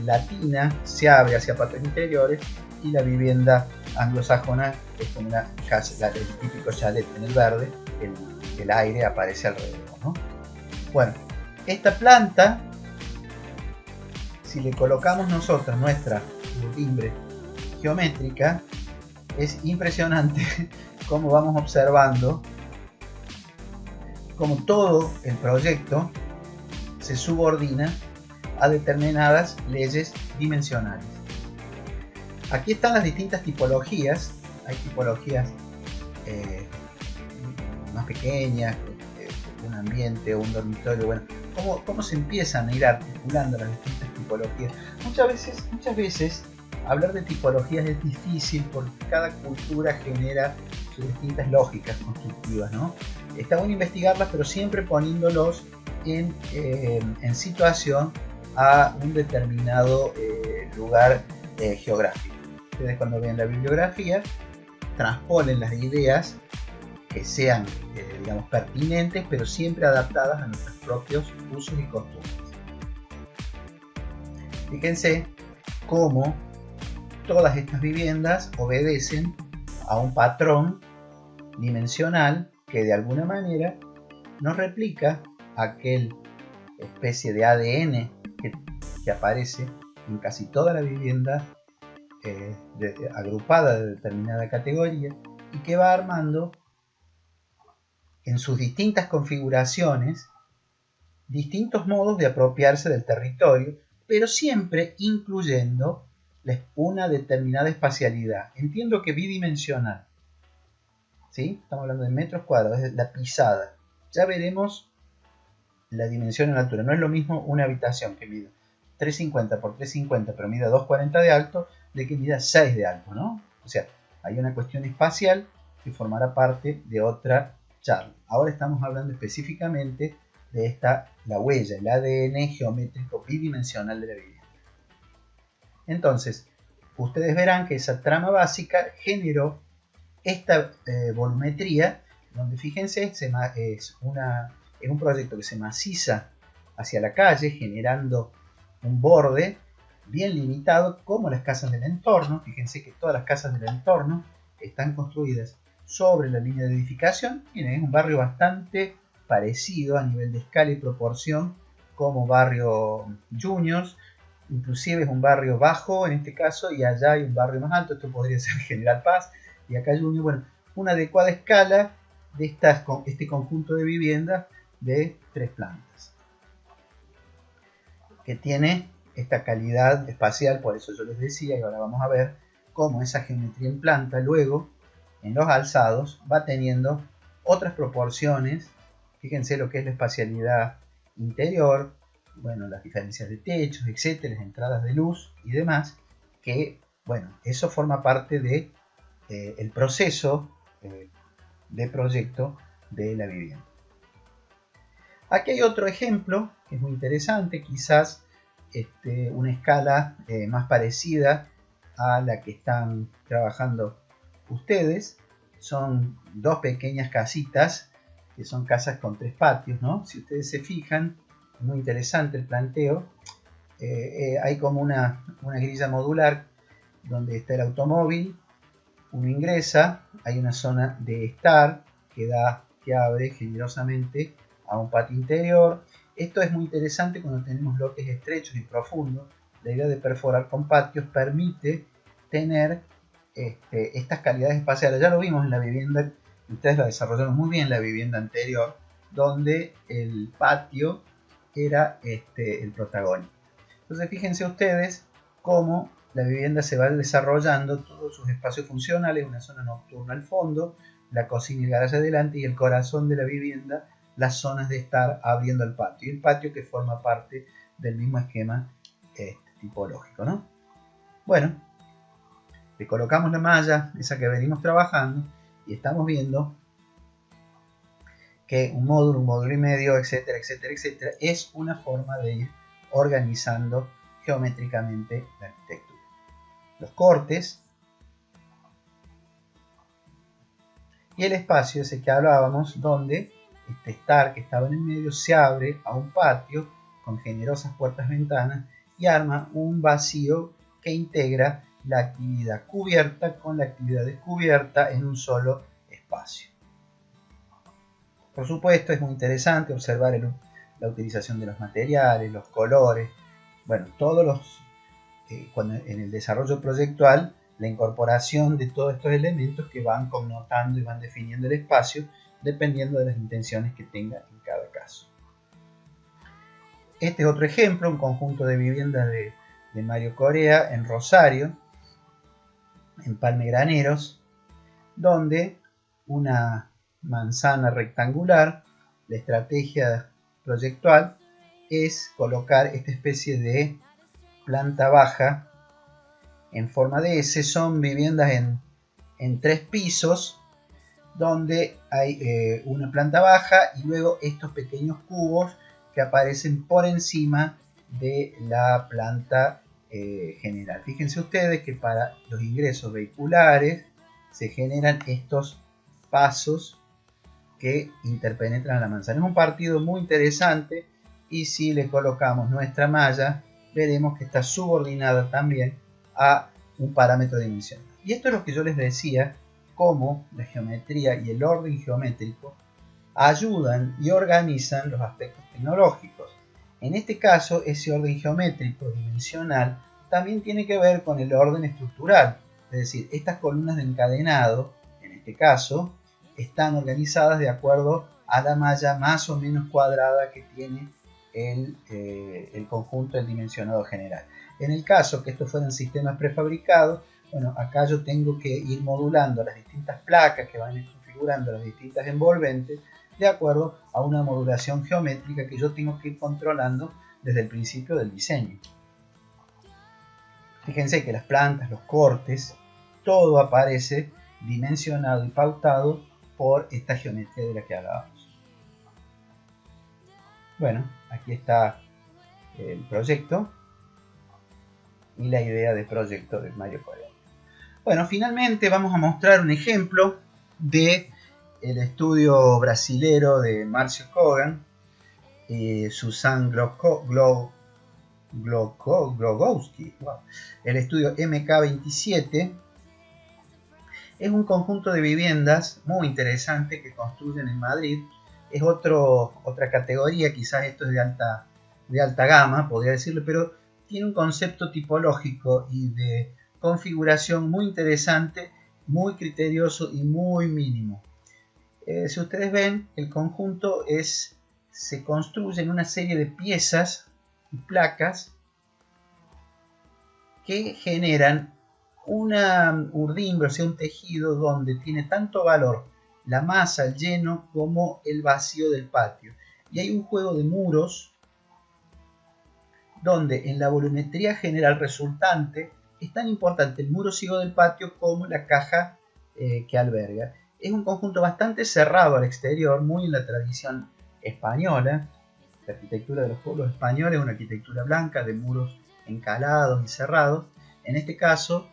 latina se abre hacia patios interiores y la vivienda anglosajona es como una casa, el típico chalet en el verde, el aire aparece alrededor, ¿no? Bueno, esta planta, si le colocamos nosotros nuestra timbre geométrica, es impresionante cómo vamos observando cómo todo el proyecto se subordina a determinadas leyes dimensionales. Aquí están las distintas tipologías. Hay tipologías más pequeñas, un ambiente o un dormitorio. Bueno, ¿cómo se empiezan a ir articulando las distintas tipologías? Muchas veces hablar de tipologías es difícil porque cada cultura genera sus distintas lógicas constructivas, ¿no? Está bueno investigarlas, pero siempre poniéndolos en situación a un determinado lugar geográfico. Ustedes, cuando vean la bibliografía, transponen las ideas que sean digamos, pertinentes, pero siempre adaptadas a nuestros propios usos y costumbres. Fíjense cómo todas estas viviendas obedecen a un patrón dimensional que de alguna manera nos replica aquel especie de ADN que aparece en casi toda la vivienda agrupada de determinada categoría y que va armando en sus distintas configuraciones distintos modos de apropiarse del territorio, pero siempre incluyendo una determinada espacialidad. Entiendo que bidimensional, ¿sí? Estamos hablando de metros cuadrados, es la pisada. Ya veremos la dimensión en altura. No es lo mismo una habitación que mida 350 por 350 pero mida 240 de alto de que mida 6 de alto, ¿no? O sea, hay una cuestión espacial que formará parte de otra charla. Ahora estamos hablando específicamente de la huella, el ADN geométrico bidimensional de la vivienda. Entonces, ustedes verán que esa trama básica generó esta volumetría, donde fíjense, es un proyecto que se maciza hacia la calle, generando un borde bien limitado, como las casas del entorno. Fíjense que todas las casas del entorno están construidas sobre la línea de edificación. Miren, es un barrio bastante parecido a nivel de escala y proporción como barrio Juniors. Inclusive es un barrio bajo en este caso, y allá hay un barrio más alto. Esto podría ser General Paz y acá Juniors. Bueno, una adecuada escala de este conjunto de viviendas de 3 plantas, que tiene esta calidad espacial. Por eso yo les decía, y ahora vamos a ver cómo esa geometría en planta luego en los alzados va teniendo otras proporciones. Fíjense lo que es la espacialidad interior, bueno, las diferencias de techos, etcétera, las entradas de luz y demás, que bueno, eso forma parte de el proceso de proyecto de la vivienda. Aquí hay otro ejemplo que es muy interesante, quizás una escala más parecida a la que están trabajando ustedes. Son 2 pequeñas casitas, que son casas con 3 patios, ¿no? Si ustedes se fijan, es muy interesante el planteo. Hay como una grilla modular donde está el automóvil. Uno ingresa, hay una zona de estar que abre generosamente a un patio interior. Esto es muy interesante cuando tenemos lotes estrechos y profundos. La idea de perforar con patios permite tener estas calidades espaciales. Ya lo vimos en la vivienda, ustedes la desarrollaron muy bien, la vivienda anterior, donde el patio era el protagonista. Entonces fíjense ustedes cómo la vivienda se va desarrollando, todos sus espacios funcionales, una zona nocturna al fondo, la cocina y el garaje adelante, y el corazón de la vivienda, las zonas de estar abriendo el patio, y el patio que forma parte del mismo esquema tipológico, ¿no? Bueno, le colocamos la malla, esa que venimos trabajando, y estamos viendo que un módulo y medio, etcétera, etcétera, etcétera, es una forma de ir organizando geométricamente la arquitectura. Los cortes y el espacio ese que hablábamos, donde este estar que estaba en el medio se abre a un patio con generosas puertas-ventanas y arma un vacío que integra la actividad cubierta con la actividad descubierta en un solo espacio. Por supuesto, es muy interesante observar la utilización de los materiales, los colores, bueno, en el desarrollo proyectual, la incorporación de todos estos elementos que van connotando y van definiendo el espacio dependiendo de las intenciones que tenga en cada caso. Este es otro ejemplo, un conjunto de viviendas de Mario Correa en Rosario, en Palme Graneros, donde una manzana rectangular, la estrategia proyectual es colocar esta especie de planta baja en forma de S. Son viviendas en 3 pisos, donde hay una planta baja y luego estos pequeños cubos que aparecen por encima de la planta general. Fíjense ustedes que para los ingresos vehiculares se generan estos pasos que interpenetran a la manzana. Es un partido muy interesante y si le colocamos nuestra malla veremos que está subordinada también a un parámetro dimensional. Y esto es lo que yo les decía, cómo la geometría y el orden geométrico ayudan y organizan los aspectos tecnológicos. En este caso, ese orden geométrico dimensional también tiene que ver con el orden estructural, es decir, estas columnas de encadenado, en este caso, están organizadas de acuerdo a la malla más o menos cuadrada que tiene el conjunto del dimensionado general. En el caso que estos fueran sistemas prefabricados, bueno, acá yo tengo que ir modulando las distintas placas que van configurando las distintas envolventes de acuerdo a una modulación geométrica que yo tengo que ir controlando desde el principio del diseño. Fíjense que las plantas, los cortes, todo aparece dimensionado y pautado por esta geometría de la que hablábamos. Bueno, aquí está el proyecto y la idea de proyecto de Mario Correa. Bueno, finalmente vamos a mostrar un ejemplo de el estudio brasilero de Márcio Kogan y Susan Glogowski. Wow. El estudio MK27 es un conjunto de viviendas muy interesante que construyen en Madrid. Es otra categoría, quizás esto es de alta gama, podría decirlo, pero tiene un concepto tipológico y de configuración muy interesante, muy criterioso y muy mínimo. Si ustedes ven, el conjunto se construye en una serie de piezas y placas que generan una urdimbre, o sea, un tejido donde tiene tanto valor la masa, el lleno, como el vacío del patio. Y hay un juego de muros donde en la volumetría general resultante es tan importante el muro ciego del patio como la caja que alberga. Es un conjunto bastante cerrado al exterior, muy en la tradición española. La arquitectura de los pueblos españoles es una arquitectura blanca de muros encalados y cerrados. En este caso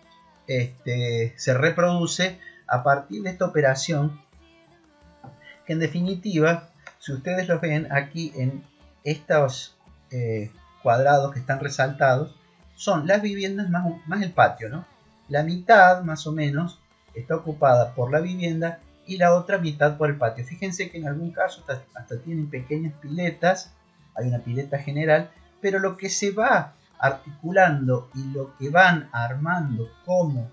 se reproduce a partir de esta operación que en definitiva, si ustedes lo ven aquí en estos cuadrados que están resaltados, son las viviendas más el patio, ¿no? La mitad más o menos está ocupada por la vivienda y la otra mitad por el patio. Fíjense que en algún caso hasta tienen pequeñas piletas, hay una pileta general, pero lo que se va articulando y lo que van armando como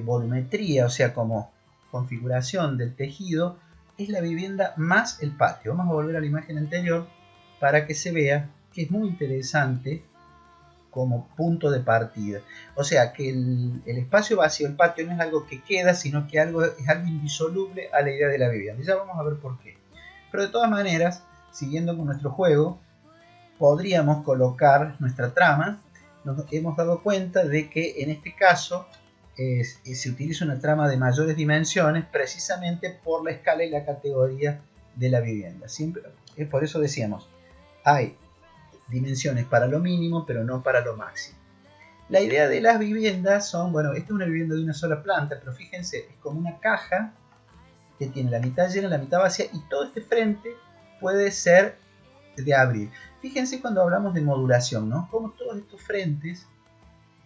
volumetría, o sea, como configuración del tejido, es la vivienda más el patio. Vamos a volver a la imagen anterior para que se vea que es muy interesante como punto de partida. O sea que el espacio vacío, el patio, no es algo que queda, sino que es algo indisoluble a la idea de la vivienda. Y ya vamos a ver por qué. Pero de todas maneras, siguiendo con nuestro juego, podríamos colocar nuestra trama. Nos hemos dado cuenta de que en este caso se utiliza una trama de mayores dimensiones precisamente por la escala y la categoría de la vivienda. Siempre, por eso decíamos, hay dimensiones para lo mínimo, pero no para lo máximo. La idea de las viviendas son, bueno, esta es una vivienda de una sola planta, pero fíjense, es como una caja que tiene la mitad llena, la mitad vacía, y todo este frente puede ser de abrir. Fíjense cuando hablamos de modulación, ¿no? Cómo todos estos frentes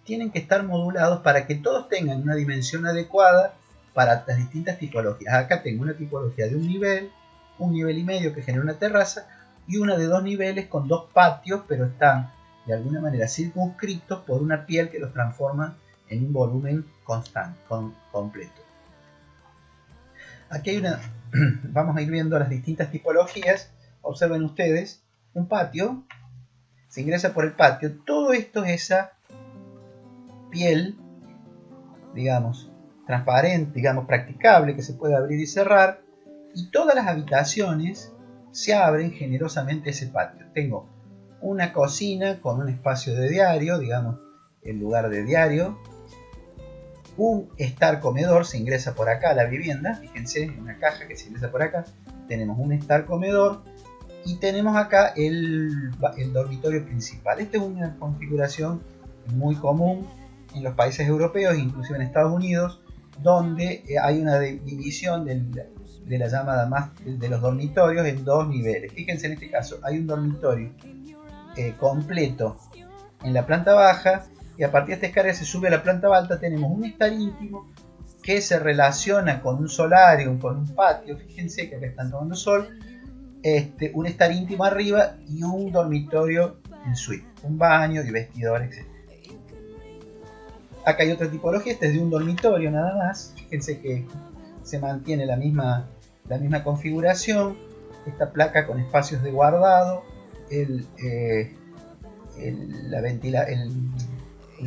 tienen que estar modulados para que todos tengan una dimensión adecuada para las distintas tipologías. Acá tengo una tipología de un nivel y medio que genera una terraza y una de 2 niveles con 2 patios, pero están de alguna manera circunscritos por una piel que los transforma en un volumen constante, completo. Aquí hay una, vamos a ir viendo las distintas tipologías. Observen ustedes, un patio, se ingresa por el patio, todo esto es esa piel, digamos, transparente, digamos, practicable, que se puede abrir y cerrar, y todas las habitaciones se abren generosamente ese patio. Tengo una cocina con un espacio de diario, digamos, el lugar de diario, un estar comedor, se ingresa por acá a la vivienda, fíjense, en una caja que se ingresa por acá, tenemos un estar comedor, y tenemos acá el dormitorio principal. Esta es una configuración muy común en los países europeos, inclusive en Estados Unidos, donde hay una división de la llamada de los dormitorios en 2 niveles. Fíjense, en este caso hay un dormitorio completo en la planta baja, y a partir de esta escalera se sube a la planta alta. Tenemos un estar íntimo que se relaciona con un solarium, con un patio. Fíjense que acá están tomando sol. Un estar íntimo arriba y un dormitorio en suite, un baño y vestidor, etc. Acá hay otra tipología, este es de un dormitorio nada más. Fíjense que se mantiene la misma configuración, esta placa con espacios de guardado, el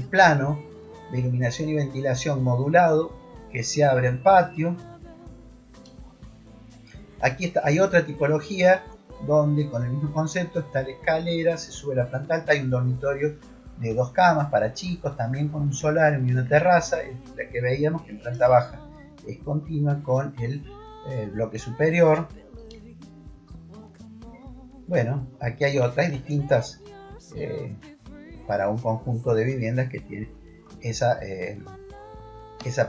plano de iluminación y ventilación modulado que se abre en patio. Aquí hay otra tipología donde con el mismo concepto está la escalera, se sube a la planta alta, hay un dormitorio de 2 camas para chicos, también con un solarium y una terraza, la que veíamos que en planta baja es continua con el bloque superior. Bueno, aquí hay otras distintas para un conjunto de viviendas que tiene esa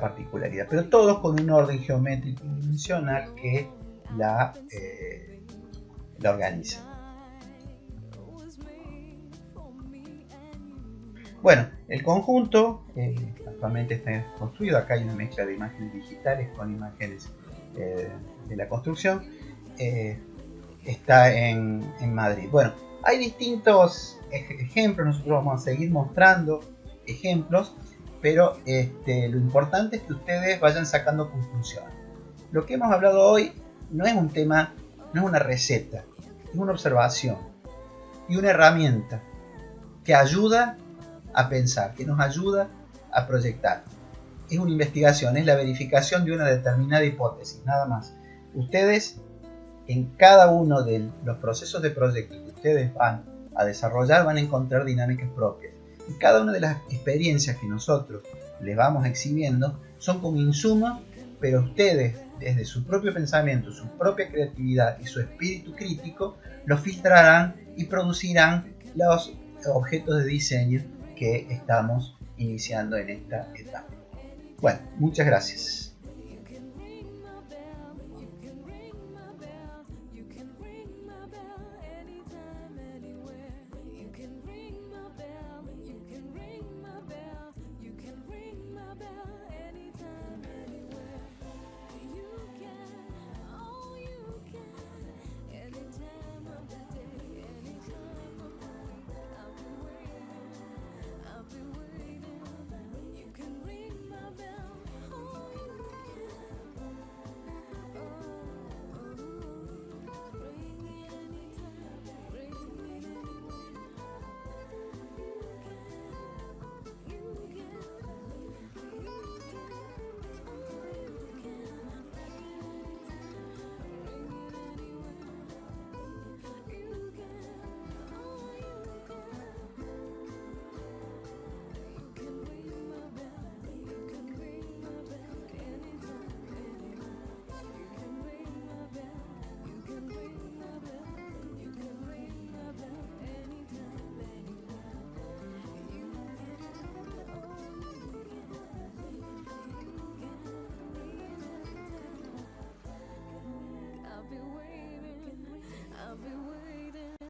particularidad, pero todos con un orden geométrico y dimensional que la organiza. Bueno, el conjunto actualmente está construido. Acá hay una mezcla de imágenes digitales con imágenes de la construcción. Está en Madrid. Bueno, hay distintos ejemplos. Nosotros vamos a seguir mostrando ejemplos, pero lo importante es que ustedes vayan sacando conclusiones. Lo que hemos hablado hoy no es un tema, no es una receta, es una observación y una herramienta que ayuda a pensar, que nos ayuda a proyectar. Es una investigación, es la verificación de una determinada hipótesis, nada más. Ustedes, en cada uno de los procesos de proyecto que ustedes van a desarrollar, van a encontrar dinámicas propias. Y cada una de las experiencias que nosotros les vamos exhibiendo son como insumo, pero ustedes, desde su propio pensamiento, su propia creatividad y su espíritu crítico, lo filtrarán y producirán los objetos de diseño que estamos iniciando en esta etapa. Bueno, muchas gracias.